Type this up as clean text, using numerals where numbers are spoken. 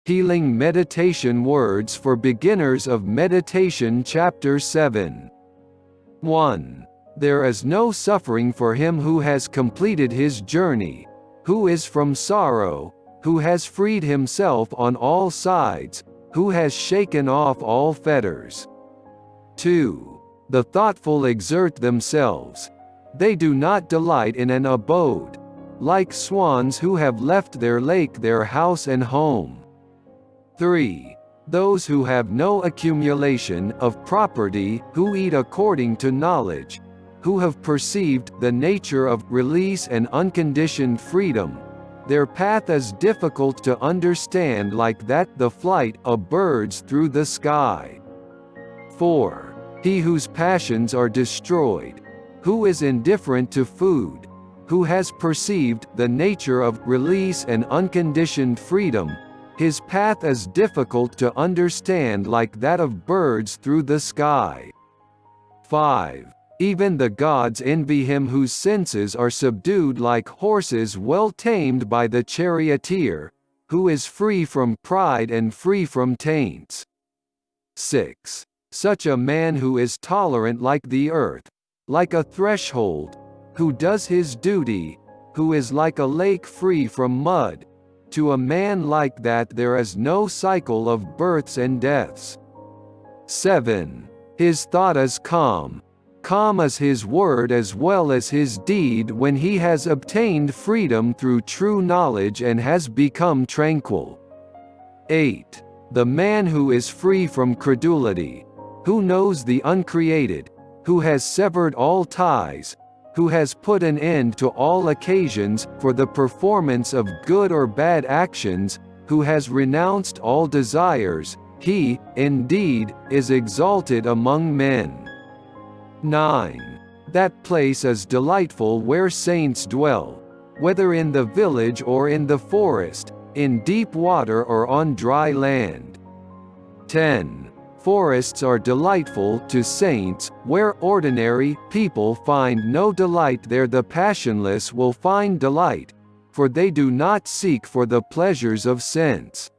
Healing Meditation Words for Beginners of Meditation Chapter 7. 1. There is no suffering for him who has completed his journey, who is from sorrow, who has freed himself on all sides, who has shaken off all fetters. 2. The thoughtful exert themselves. They do not delight in an abode, like swans who have left their lake, their house and home. 3. Those who have no accumulation of property, who eat according to knowledge, who have perceived the nature of release and unconditioned freedom. Their path is difficult to understand, like that the flight of birds through the sky. 4. He whose passions are destroyed, who is indifferent to food, who has perceived the nature of release and unconditioned freedom. His path is difficult to understand, like that of birds through the sky. 5. Even the gods envy him whose senses are subdued, like horses well tamed by the charioteer, who is free from pride and free from taints. 6. Such a man who is tolerant like the earth, like a threshold, who does his duty, who is like a lake free from mud. To a man like that there is no cycle of births and deaths. 7. His thought is calm. Calm is his word as well as his deed when he has obtained freedom through true knowledge and has become tranquil. 8. The man who is free from credulity, who knows the uncreated, who has severed all ties, who has put an end to all occasions for the performance of good or bad actions, who has renounced all desires, he, indeed, is exalted among men. 9. That place is delightful where saints dwell, whether in the village or in the forest, in deep water or on dry land. 10. Forests are delightful to saints, where ordinary people find no delight. There the passionless will find delight, for they do not seek for the pleasures of sense.